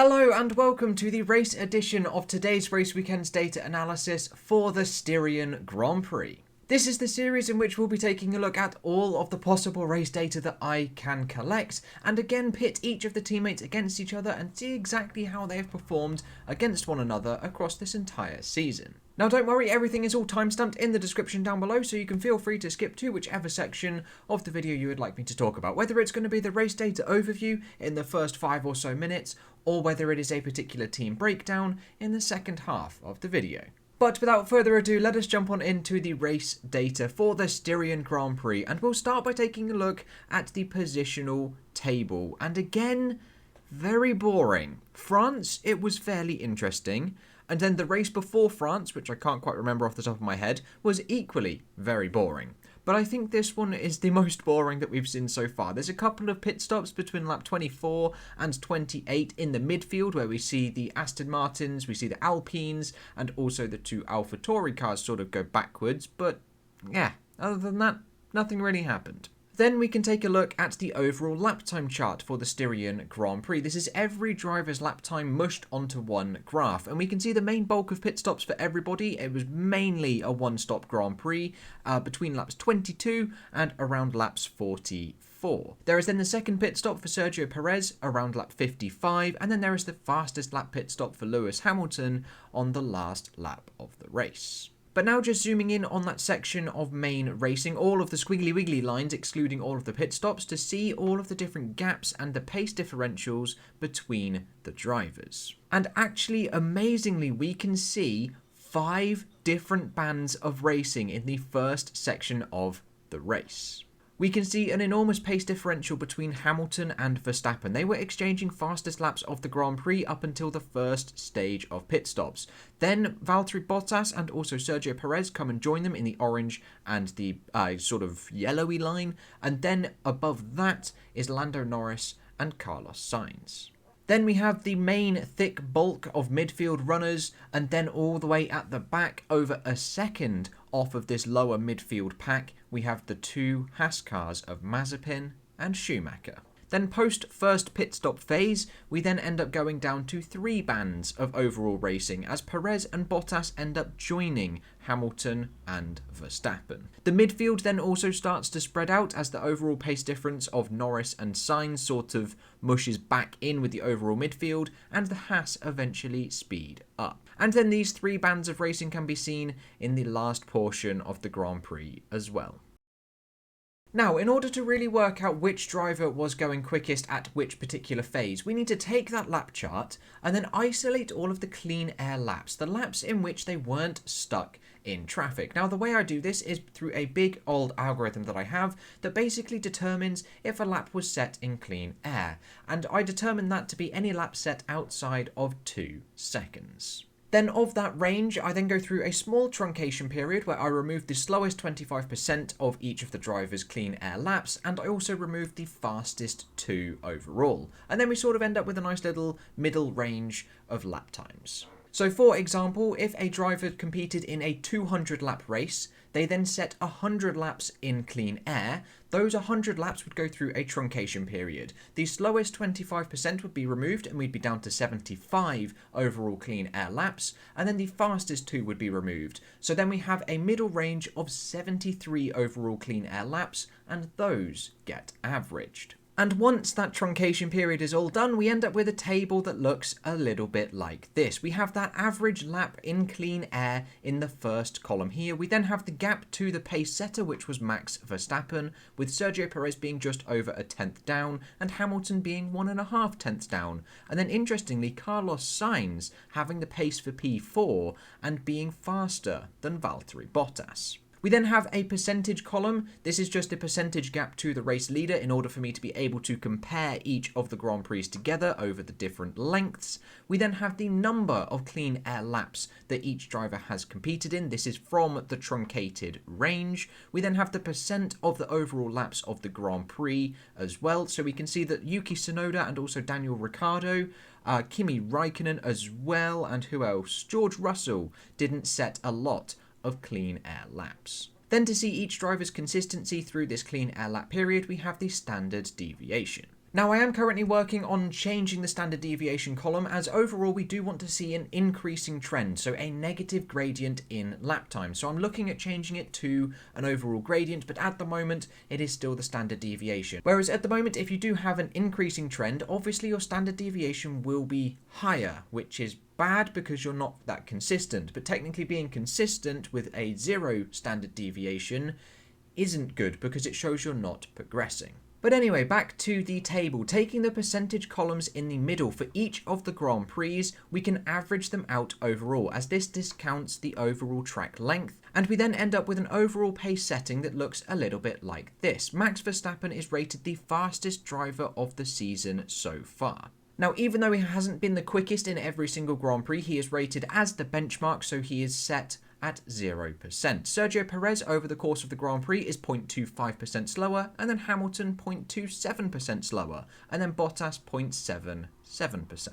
Hello and welcome to the race edition of today's Race Weekend's data analysis for the Styrian Grand Prix. This is the series in which we'll be taking a look at all of the possible race data that I can collect, and again pit each of the teammates against each other and see exactly how they have performed against one another across this entire season. Now don't worry, everything is all timestamped in the description down below, so you can feel free to skip to whichever section of the video you would like me to talk about, whether it's going to be the race data overview in the first 5 or so minutes, or whether it is a particular team breakdown in the second half of the video. But without further ado, let us jump on into the race data for the Styrian Grand Prix, and we'll start by taking a look at the positional table. And again, very boring. France, it was fairly interesting. And then the race before France, which I can't quite remember off the top of my head, was equally very boring. But I think this one is the most boring that we've seen so far. There's a couple of pit stops between lap 24 and 28 in the midfield where we see the Aston Martins, we see the Alpines, and also the two Alfa Tauri cars sort of go backwards. But yeah, other than that, nothing really happened. Then we can take a look at the overall lap time chart for the Styrian Grand Prix. This is every driver's lap time mushed onto one graph, and we can see the main bulk of pit stops for everybody. It was mainly a one-stop Grand Prix between laps 22 and around laps 44. There is then the second pit stop for Sergio Perez around lap 55, and then there is the fastest lap pit stop for Lewis Hamilton on the last lap of the race. But now just zooming in on that section of main racing, all of the squiggly wiggly lines excluding all of the pit stops to see all of the different gaps and the pace differentials between the drivers. And actually, amazingly, we can see 5 different bands of racing in the first section of the race. We can see an enormous pace differential between Hamilton and Verstappen. They were exchanging fastest laps of the Grand Prix up until the first stage of pit stops. Then Valtteri Bottas and also Sergio Perez come and join them in the orange and the sort of yellowy line. And then above that is Lando Norris and Carlos Sainz. Then we have the main thick bulk of midfield runners, and then all the way at the back, over a second off of this lower midfield pack, we have the two Haas cars of Mazepin and Schumacher. Then post first pit stop phase, we then end up going down to 3 bands of overall racing as Perez and Bottas end up joining Hamilton and Verstappen. The midfield then also starts to spread out as the overall pace difference of Norris and Sainz sort of mushes back in with the overall midfield, and the Haas eventually speed up. And then these 3 bands of racing can be seen in the last portion of the Grand Prix as well. Now, in order to really work out which driver was going quickest at which particular phase, we need to take that lap chart and then isolate all of the clean air laps, the laps in which they weren't stuck in traffic. Now, the way I do this is through a big old algorithm that I have that basically determines if a lap was set in clean air, and I determine that to be any lap set outside of 2 seconds. Then of that range, I then go through a small truncation period where I remove the slowest 25% of each of the driver's clean air laps, and I also remove the fastest 2 overall. And then we sort of end up with a nice little middle range of lap times. So for example, if a driver competed in a 200 lap race, they then set 100 laps in clean air, those 100 laps would go through a truncation period. The slowest 25% would be removed and we'd be down to 75 overall clean air laps, and then the fastest 2 would be removed. So then we have a middle range of 73 overall clean air laps, and those get averaged. And once that truncation period is all done, we end up with a table that looks a little bit like this. We have that average lap in clean air in the first column here. We then have the gap to the pace setter, which was Max Verstappen, with Sergio Perez being just over a 10th down and Hamilton being 1.5 tenths down. And then interestingly, Carlos Sainz having the pace for P4 and being faster than Valtteri Bottas. We then have a percentage column. This is just a percentage gap to the race leader in order for me to be able to compare each of the Grand Prix together over the different lengths. We then have the number of clean air laps that each driver has competed in. This is from the truncated range. We then have the percent of the overall laps of the Grand Prix as well. So we can see that Yuki Tsunoda and also Daniel Ricciardo, Kimi Raikkonen as well, and who else? George Russell didn't set a lot of clean air laps. Then to see each driver's consistency through this clean air lap period, we have the standard deviation. Now, I am currently working on changing the standard deviation column, as overall we do want to see an increasing trend, so a negative gradient in lap time. So I'm looking at changing it to an overall gradient, but at the moment it is still the standard deviation. Whereas at the moment, if you do have an increasing trend, obviously your standard deviation will be higher, which is bad because you're not that consistent. But technically being consistent with a 0 standard deviation isn't good because it shows you're not progressing. But anyway, back to the table. Taking the percentage columns in the middle for each of the Grand Prix, we can average them out overall, as this discounts the overall track length, and we then end up with an overall pace setting that looks a little bit like this. Max Verstappen is rated the fastest driver of the season so far. Now, even though he hasn't been the quickest in every single Grand Prix, he is rated as the benchmark, so he is set at 0%. Sergio Perez over the course of the Grand Prix is 0.25% slower, and then Hamilton 0.27% slower, and then Bottas 0.77%.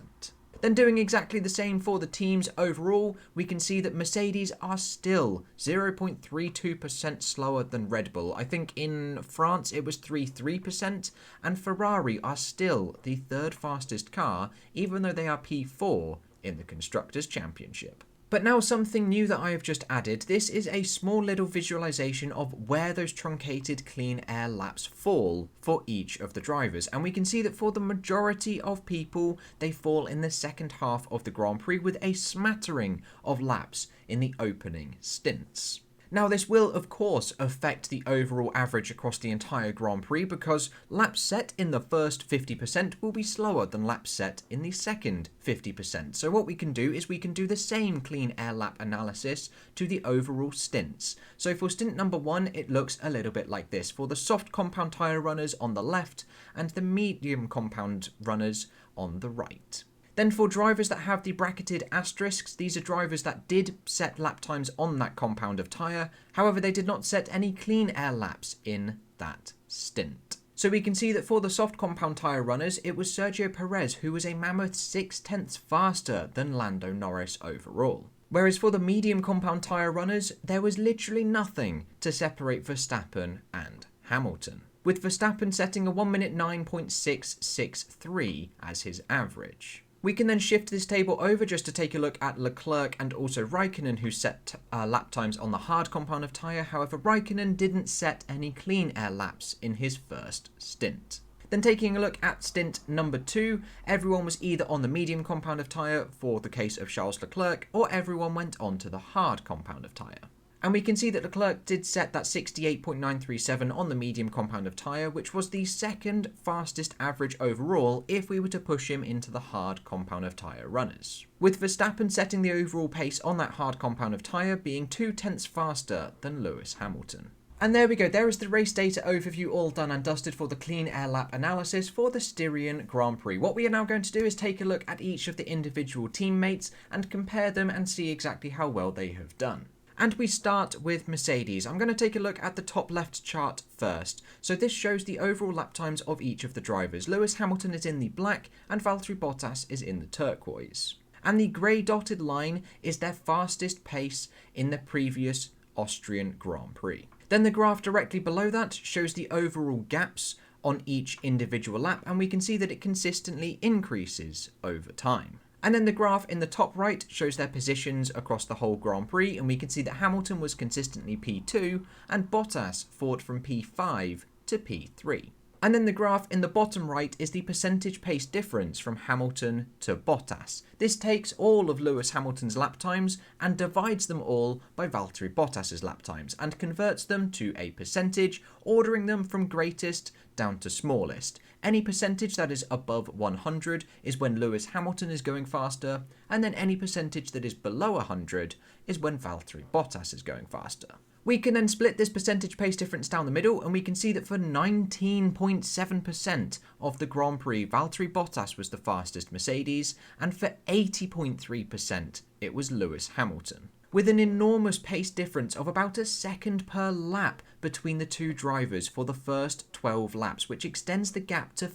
Then doing exactly the same for the teams overall, we can see that Mercedes are still 0.32% slower than Red Bull. I think in France it was 3%, and Ferrari are still the third fastest car, even though they are P4 in the Constructors' Championship. But now something new that I have just added. This is a small little visualization of where those truncated clean air laps fall for each of the drivers. And we can see that for the majority of people, they fall in the second half of the Grand Prix with a smattering of laps in the opening stints. Now, this will, of course, affect the overall average across the entire Grand Prix because laps set in the first 50% will be slower than laps set in the second 50%. So what we can do is we can do the same clean air lap analysis to the overall stints. So for stint number 1, it looks a little bit like this. For the soft compound tyre runners on the left and the medium compound runners on the right. Then for drivers that have the bracketed asterisks, these are drivers that did set lap times on that compound of tyre, however they did not set any clean air laps in that stint. So we can see that for the soft compound tyre runners, it was Sergio Perez who was a mammoth 0.6 faster than Lando Norris overall. Whereas for the medium compound tyre runners, there was literally nothing to separate Verstappen and Hamilton, with Verstappen setting a 1 minute 9.663 as his average. We can then shift this table over just to take a look at Leclerc and also Raikkonen, who set lap times on the hard compound of tyre. However, Raikkonen didn't set any clean air laps in his first stint. Then taking a look at stint number 2, everyone was either on the medium compound of tyre for the case of Charles Leclerc, or everyone went on to the hard compound of tyre. And we can see that Leclerc did set that 68.937 on the medium compound of tyre, which was the second fastest average overall if we were to push him into the hard compound of tyre runners, with Verstappen setting the overall pace on that hard compound of tyre being 0.2 faster than Lewis Hamilton. And there we go, there is the race data overview all done and dusted for the clean air lap analysis for the Styrian Grand Prix. What we are now going to do is take a look at each of the individual teammates and compare them and see exactly how well they have done. And we start with Mercedes. I'm going to take a look at the top left chart first. So this shows the overall lap times of each of the drivers. Lewis Hamilton is in the black and Valtteri Bottas is in the turquoise. And the grey dotted line is their fastest pace in the previous Austrian Grand Prix. Then the graph directly below that shows the overall gaps on each individual lap, and we can see that it consistently increases over time. And then the graph in the top right shows their positions across the whole Grand Prix, and we can see that Hamilton was consistently P2 and Bottas fought from P5 to P3. And then the graph in the bottom right is the percentage pace difference from Hamilton to Bottas. This takes all of Lewis Hamilton's lap times and divides them all by Valtteri Bottas's lap times and converts them to a percentage, ordering them from greatest down to smallest. Any percentage that is above 100 is when Lewis Hamilton is going faster, and then any percentage that is below 100 is when Valtteri Bottas is going faster. We can then split this percentage pace difference down the middle, and we can see that for 19.7% of the Grand Prix, Valtteri Bottas was the fastest Mercedes, and for 80.3% it was Lewis Hamilton, with an enormous pace difference of about a second per lap between the two drivers for the first 12 laps, which extends the gap to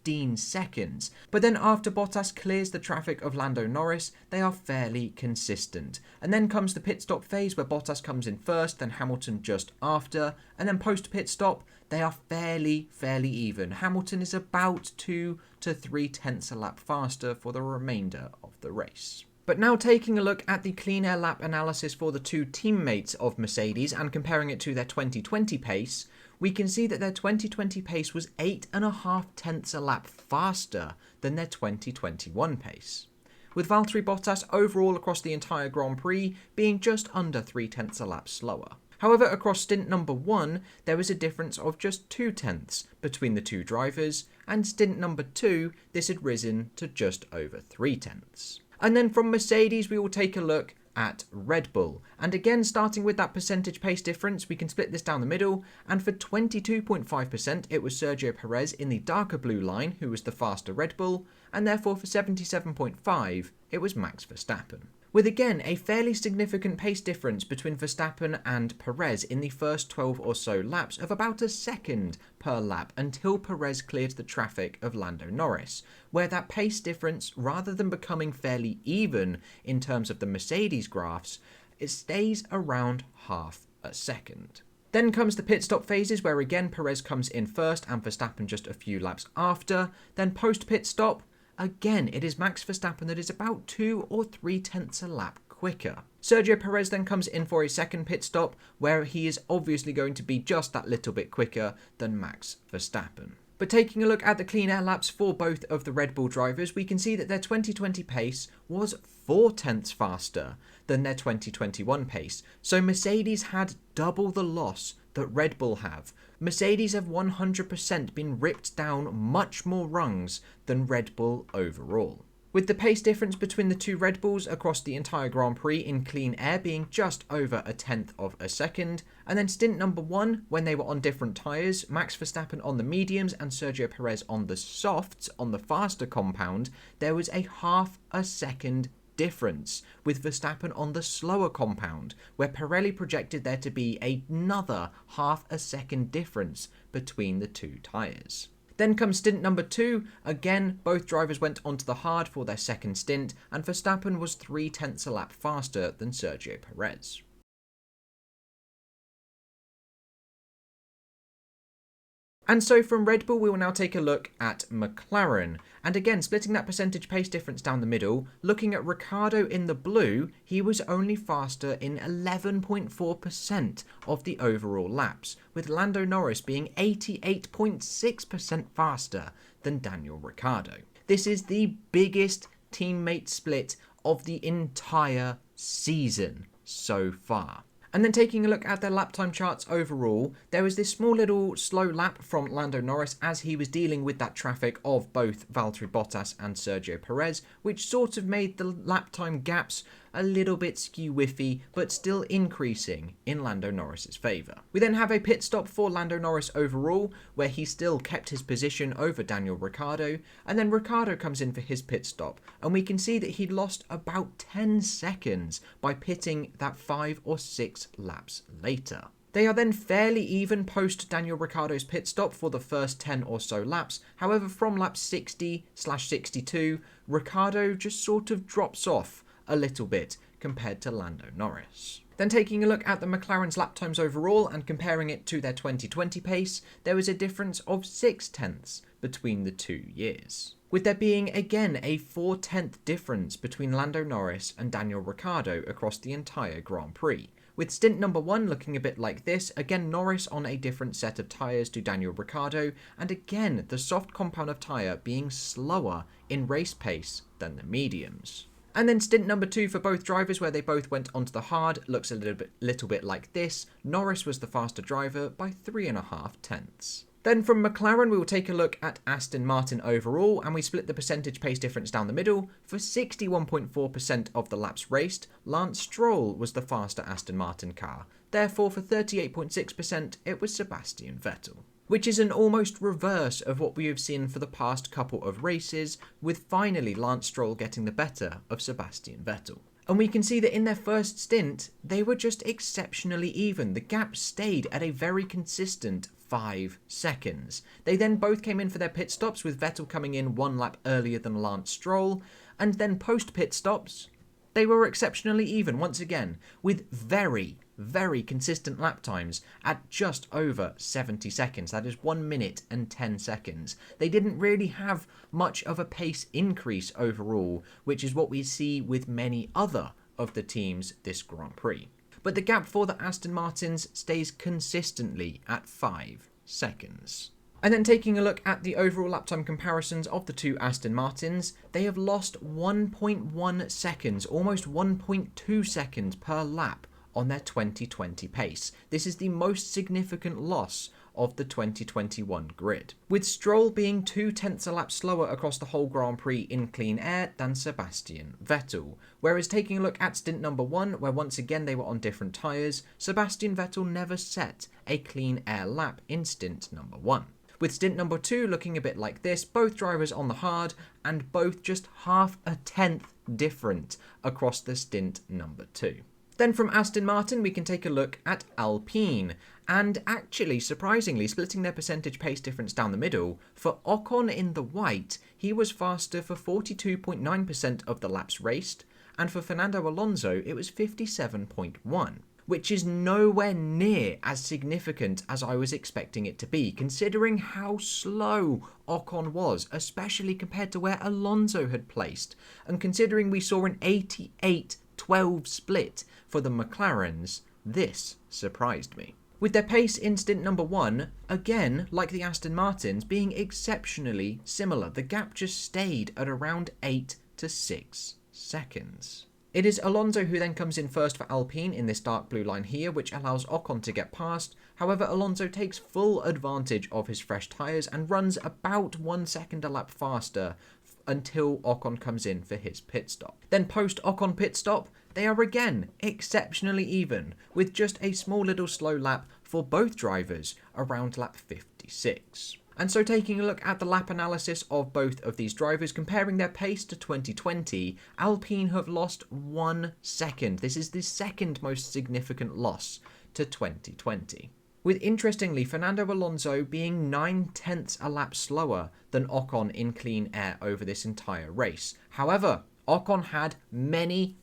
15 seconds. But then after Bottas clears the traffic of Lando Norris, they are fairly consistent. And then comes the pit stop phase where Bottas comes in first, then Hamilton just after, and then post pit stop, they are fairly even. Hamilton is about 2 to 3 tenths a lap faster for the remainder of the race. But now taking a look at the clean air lap analysis for the two teammates of Mercedes and comparing it to their 2020 pace, we can see that their 2020 pace was 8.5 tenths a lap faster than their 2021 pace, with Valtteri Bottas overall across the entire Grand Prix being just under 3 tenths a lap slower. However, across stint number 1, there was a difference of just 2 tenths between the two drivers, and stint number 2, this had risen to just over 3 tenths. And then from Mercedes, we will take a look at Red Bull. And again, starting with that percentage pace difference, we can split this down the middle, and for 22.5%, it was Sergio Perez in the darker blue line who was the faster Red Bull, and therefore for 77.5%, it was Max Verstappen. With again a fairly significant pace difference between Verstappen and Perez in the first 12 or so laps of about a second per lap until Perez cleared the traffic of Lando Norris, where that pace difference, rather than becoming fairly even in terms of the Mercedes graphs, it stays around half a second. Then comes the pit stop phases where again Perez comes in first and Verstappen just a few laps after. Then post pit stop, again, it is Max Verstappen that is about 2 or 3 tenths a lap quicker. Sergio Perez then comes in for a second pit stop, where he is obviously going to be just that little bit quicker than Max Verstappen. But taking a look at the clean air laps for both of the Red Bull drivers, we can see that their 2020 pace was 4 tenths faster than their 2021 pace. So Mercedes had double the loss that Red Bull have. Mercedes have 100% been ripped down much more rungs than Red Bull overall, with the pace difference between the two Red Bulls across the entire Grand Prix in clean air being just over a tenth of a second. And then stint number 1, when they were on different tyres, Max Verstappen on the mediums and Sergio Perez on the softs, on the faster compound, there was a half a second difference, with Verstappen on the slower compound, where Pirelli projected there to be another half a second difference between the two tyres. Then comes stint number 2, again both drivers went onto the hard for their second stint, and Verstappen was 3 tenths a lap faster than Sergio Perez. And so from Red Bull, we will now take a look at McLaren. And again, splitting that percentage pace difference down the middle, looking at Ricciardo in the blue, he was only faster in 11.4% of the overall laps, with Lando Norris being 88.6% faster than Daniel Ricciardo. This is the biggest teammate split of the entire season so far. And then taking a look at their lap time charts overall, there was this small little slow lap from Lando Norris as he was dealing with that traffic of both Valtteri Bottas and Sergio Perez, which sort of made the lap time gaps a little bit skew-whiffy, but still increasing in Lando Norris's favour. We then have a pit stop for Lando Norris overall, where he still kept his position over Daniel Ricciardo, and then Ricciardo comes in for his pit stop, and we can see that he'd lost about 10 seconds by pitting that 5 or 6 laps later. They are then fairly even post Daniel Ricciardo's pit stop for the first 10 or so laps. However, from lap 60/62, Ricciardo just sort of drops off a little bit compared to Lando Norris. Then taking a look at the McLaren's lap times overall and comparing it to their 2020 pace, there was a difference of 6 tenths between the 2 years, with there being again a 4-tenth difference between Lando Norris and Daniel Ricciardo across the entire Grand Prix. With stint number 1 looking a bit like this, again Norris on a different set of tyres to Daniel Ricciardo, and again the soft compound of tyre being slower in race pace than the mediums. And then stint number 2 for both drivers, where they both went onto the hard, looks a little bit like this. Norris was the faster driver by 3.5 tenths. Then from McLaren, we will take a look at Aston Martin overall, and we split the percentage pace difference down the middle. For 61.4% of the laps raced, Lance Stroll was the faster Aston Martin car. Therefore, for 38.6%, it was Sebastian Vettel, which is an almost reverse of what we have seen for the past couple of races, with finally Lance Stroll getting the better of Sebastian Vettel. And we can see that in their first stint, they were just exceptionally even. The gap stayed at a very consistent 5 seconds. They then both came in for their pit stops, with Vettel coming in 1 lap earlier than Lance Stroll, and then post pit stops, they were exceptionally even once again, with very, very consistent lap times at just over 70 seconds. That is 1 minute and 10 seconds. They didn't really have much of a pace increase overall, which is what we see with many other of the teams this Grand Prix. But the gap for the Aston Martins stays consistently at 5 seconds. And then taking a look at the overall lap time comparisons of the two Aston Martins, they have lost 1.1 seconds, almost 1.2 seconds per lap on their 2020 pace. This is the most significant loss of the 2021 grid, with Stroll being 0.2 a lap slower across the whole Grand Prix in clean air than Sebastian Vettel. Whereas taking a look at stint number 1, where once again they were on different tyres, Sebastian Vettel never set a clean air lap in stint number 1. With stint number 2 looking a bit like this, both drivers on the hard and both just 0.5 different across the stint number 2. Then from Aston Martin we can take a look at Alpine, and actually surprisingly splitting their percentage pace difference down the middle, for Ocon in the white, he was faster for 42.9% of the laps raced, and for Fernando Alonso it was 57.1%. Which is nowhere near as significant as I was expecting it to be, considering how slow Ocon was, especially compared to where Alonso had placed, and considering we saw an 88-12 split for the McLarens. This surprised me. With their pace in stint number 1, again, like the Aston Martins, being exceptionally similar. The gap just stayed at around 8 to 6 seconds. It is Alonso who then comes in first for Alpine in this dark blue line here, which allows Ocon to get past. However, Alonso takes full advantage of his fresh tyres and runs about 1 second a lap faster until Ocon comes in for his pit stop. Then post Ocon pit stop, they are again exceptionally even, with just a small little slow lap for both drivers around lap 56. And so taking a look at the lap analysis of both of these drivers, comparing their pace to 2020, Alpine have lost 1 second. This is the second most significant loss to 2020. With interestingly Fernando Alonso being 0.9 a lap slower than Ocon in clean air over this entire race. However, Ocon had many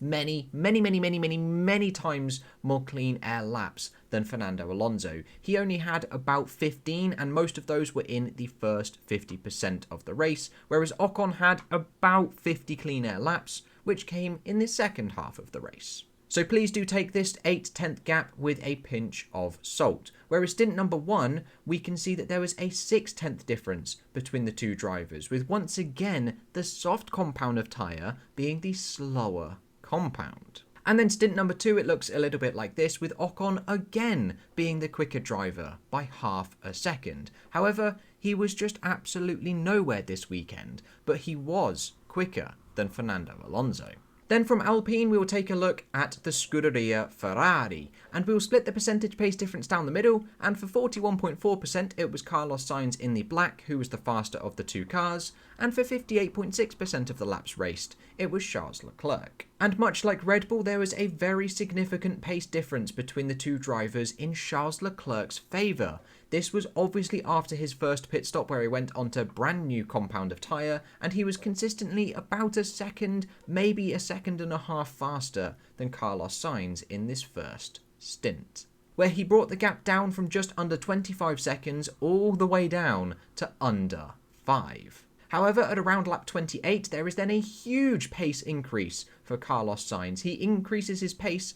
times more clean air laps than Fernando Alonso. He only had about 15, and most of those were in the first 50% of the race, whereas Ocon had about 50 clean air laps, which came in the second half of the race. So please do take this 0.8 gap with a pinch of salt. Whereas stint number 1, we can see that there was a 0.6 difference between the two drivers, with once again the soft compound of tyre being the slower compound. And then stint number 2, it looks a little bit like this, with Ocon again being the quicker driver by 0.5 seconds. However, he was just absolutely nowhere this weekend, but he was quicker than Fernando Alonso. Then from Alpine, we will take a look at the Scuderia Ferrari, and we will split the percentage pace difference down the middle, and for 41.4% it was Carlos Sainz in the black who was the faster of the two cars, and for 58.6% of the laps raced, it was Charles Leclerc. And much like Red Bull, there was a very significant pace difference between the two drivers in Charles Leclerc's favour. This was obviously after his first pit stop where he went onto brand new compound of tyre, and he was consistently about a second, maybe 1.5 seconds faster than Carlos Sainz in this first stint, where he brought the gap down from just under 25 seconds all the way down to under 5. However, at around lap 28, there is then a huge pace increase for Carlos Sainz. He increases his pace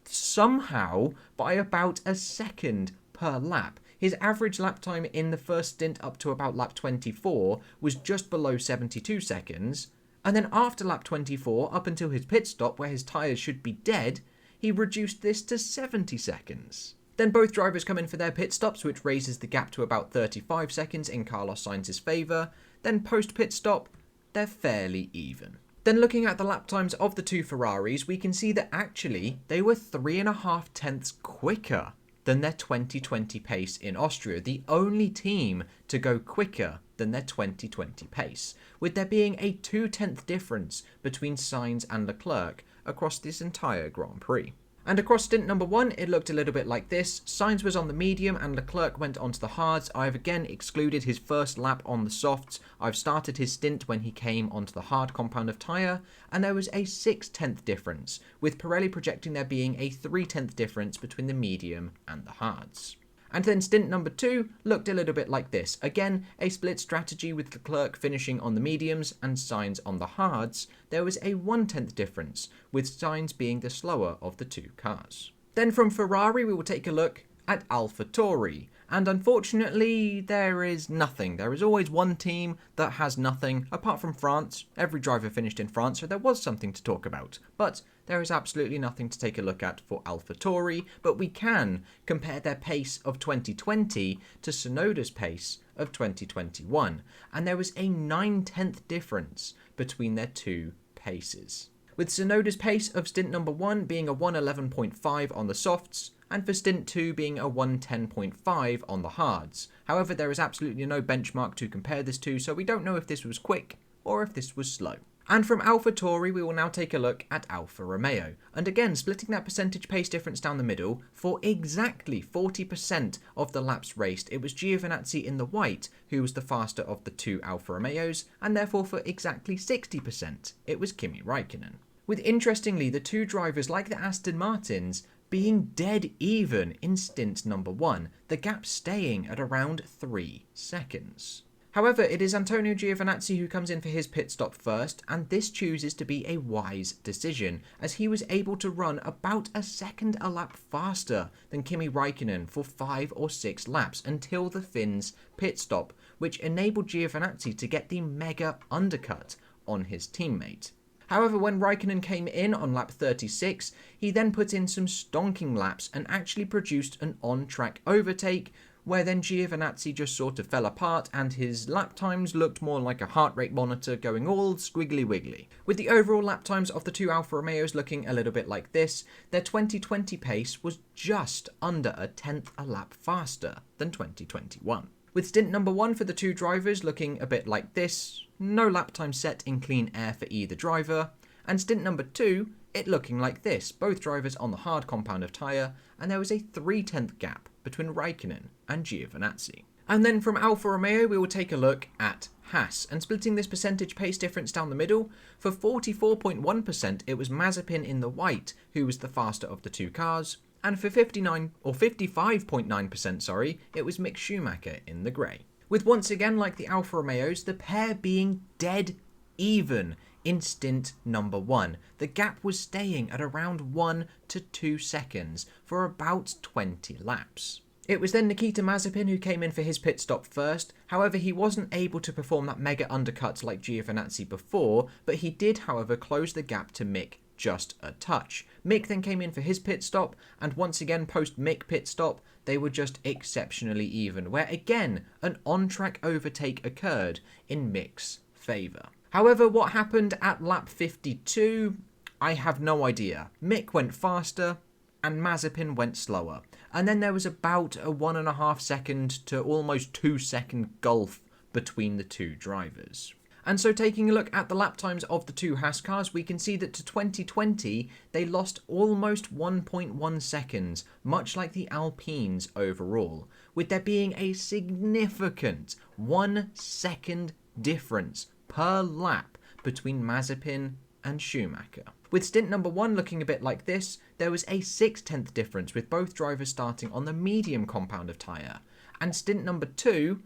somehow by about 1 second per lap. His average lap time in the first stint up to about lap 24 was just below 72 seconds, and then after lap 24, up until his pit stop where his tyres should be dead, he reduced this to 70 seconds. Then both drivers come in for their pit stops, which raises the gap to about 35 seconds in Carlos Sainz's favour. Then post-pit stop, they're fairly even. Then looking at the lap times of the two Ferraris, we can see that actually they were 3.5 tenths quicker than their 2020 pace in Austria, the only team to go quicker than their 2020 pace, with there being a 0.2 difference between Sainz and Leclerc across this entire Grand Prix. And across stint number 1, it looked a little bit like this. Sainz was on the medium and Leclerc went onto the hards. I've again excluded his first lap on the softs. I've started his stint when he came onto the hard compound of tyre, and there was a 6/10 difference, with Pirelli projecting there being a 3/10 difference between the medium and the hards. And then stint number 2 looked a little bit like this. Again, a split strategy with Leclerc finishing on the mediums and Sainz on the hards. There was a 1/10 difference, with Sainz being the slower of the two cars. Then from Ferrari, we will take a look at Alfa Tauri. And unfortunately, there is nothing. There is always one team that has nothing, apart from France. Every driver finished in France, so there was something to talk about. But there is absolutely nothing to take a look at for Alfa Tauri, but we can compare their pace of 2020 to Tsunoda's pace of 2021. And there was a 9/10 difference between their two paces, with Tsunoda's pace of stint number 1 being a 1:11.5 on the softs, and for stint 2 being a 1:10.5 on the hards. However, there is absolutely no benchmark to compare this to, so we don't know if this was quick or if this was slow. And from Alfa Tauri, we will now take a look at Alfa Romeo. And again, splitting that percentage pace difference down the middle, for exactly 40% of the laps raced, it was Giovinazzi in the white who was the faster of the two Alfa Romeos, and therefore for exactly 60%, it was Kimi Räikkönen. With interestingly, the two drivers like the Aston Martins being dead even in stint number 1, the gap staying at around 3 seconds. However, it is Antonio Giovinazzi who comes in for his pit stop first, and this chooses to be a wise decision, as he was able to run about a second a lap faster than Kimi Räikkönen for 5 or 6 laps until the Finns pit stop, which enabled Giovinazzi to get the mega undercut on his teammate. However, when Räikkönen came in on lap 36, he then put in some stonking laps and actually produced an on-track overtake, where then Giovinazzi just sort of fell apart and his lap times looked more like a heart rate monitor going all squiggly wiggly. With the overall lap times of the two Alfa Romeos looking a little bit like this, their 2020 pace was just under a 10th a lap faster than 2021. With stint number 1 for the two drivers looking a bit like this, no lap time set in clean air for either driver, and stint number 2, it looking like this, both drivers on the hard compound of tyre, and there was a 3/10 gap between Räikkönen and Giovinazzi. And then from Alfa Romeo, we will take a look at Haas, and splitting this percentage pace difference down the middle, for 44.1% it was Mazepin in the white who was the faster of the two cars, and for 55.9%, it was Mick Schumacher in the grey. With once again, like the Alfa Romeos, the pair being dead even in stint number 1. The gap was staying at around 1 to 2 seconds for about 20 laps. It was then Nikita Mazepin who came in for his pit stop first. However, he wasn't able to perform that mega undercut like Giovinazzi before, but he did, however, close the gap to Mick just a touch. Mick then came in for his pit stop, and once again post Mick pit stop, they were just exceptionally even, where again an on-track overtake occurred in Mick's favour. However, what happened at lap 52, I have no idea. Mick went faster and Mazepin went slower, and then there was about a 1.5 second to almost 2 second gulf between the two drivers. And so taking a look at the lap times of the two Haas cars, we can see that to 2020, they lost almost 1.1 seconds, much like the Alpines overall, with there being a significant 1 second difference per lap between Mazepin and Schumacher. With stint number 1 looking a bit like this, there was a 6/10 difference with both drivers starting on the medium compound of tyre, and stint number 2,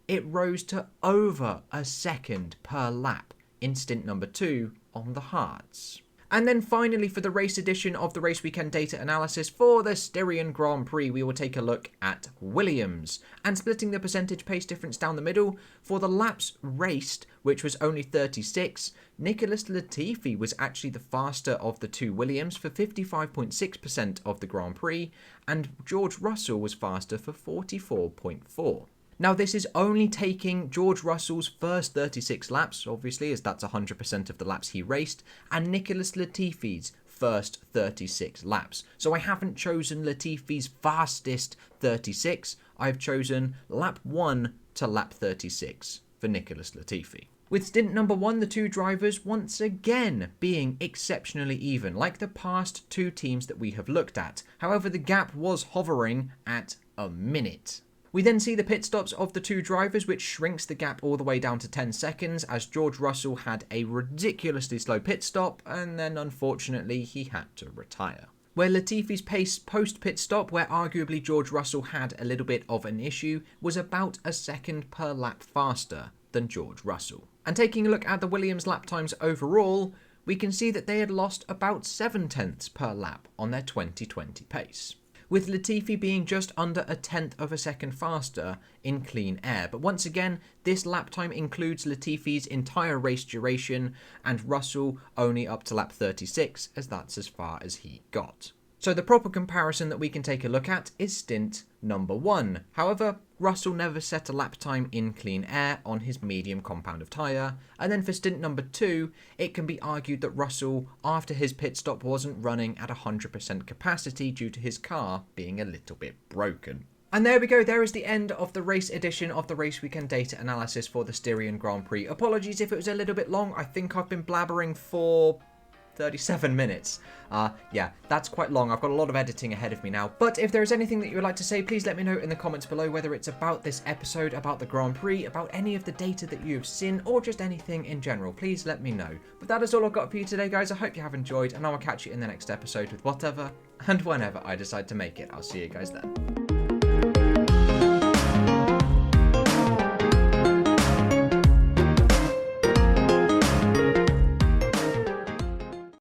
it rose to over a second per lap in stint number 2 on the hards. And then finally, for the race edition of the Race Weekend Data Analysis for the Styrian Grand Prix, we will take a look at Williams. And splitting the percentage pace difference down the middle, for the laps raced, which was only 36, Nicholas Latifi was actually the faster of the two Williams for 55.6% of the Grand Prix, and George Russell was faster for 44.4%. Now, this is only taking George Russell's first 36 laps, obviously, as that's 100% of the laps he raced, and Nicholas Latifi's first 36 laps. So I haven't chosen Latifi's fastest 36, I've chosen lap 1 to lap 36 for Nicholas Latifi. With stint number 1, the two drivers once again being exceptionally even, like the past two teams that we have looked at. However, the gap was hovering at a minute. We then see the pit stops of the two drivers, which shrinks the gap all the way down to 10 seconds, as George Russell had a ridiculously slow pit stop, and then unfortunately he had to retire. Where Latifi's pace post-pit stop, where arguably George Russell had a little bit of an issue, was about a second per lap faster than George Russell. And taking a look at the Williams lap times overall, we can see that they had lost about 0.7 per lap on their 2020 pace, with Latifi being just under 1/10 of a second faster in clean air. But once again, this lap time includes Latifi's entire race duration, and Russell only up to lap 36, as that's as far as he got. So the proper comparison that we can take a look at is stint number 1. However, Russell never set a lap time in clean air on his medium compound of tyre, and then for stint number 2, it can be argued that Russell, after his pit stop, wasn't running at 100% capacity due to his car being a little bit broken. And there we go, there is the end of the race edition of the Race Weekend Data Analysis for the Styrian Grand Prix. Apologies if it was a little bit long. I think I've been blabbering for 37 minutes. Yeah, that's quite long. I've got a lot of editing ahead of me now. But if there's anything that you would like to say, please let me know in the comments below, whether it's about this episode, about the Grand Prix, about any of the data that you've seen, or just anything in general. Please let me know. But that is all I've got for you today, guys. I hope you have enjoyed, and I will catch you in the next episode with whatever and whenever I decide to make it. I'll see you guys then.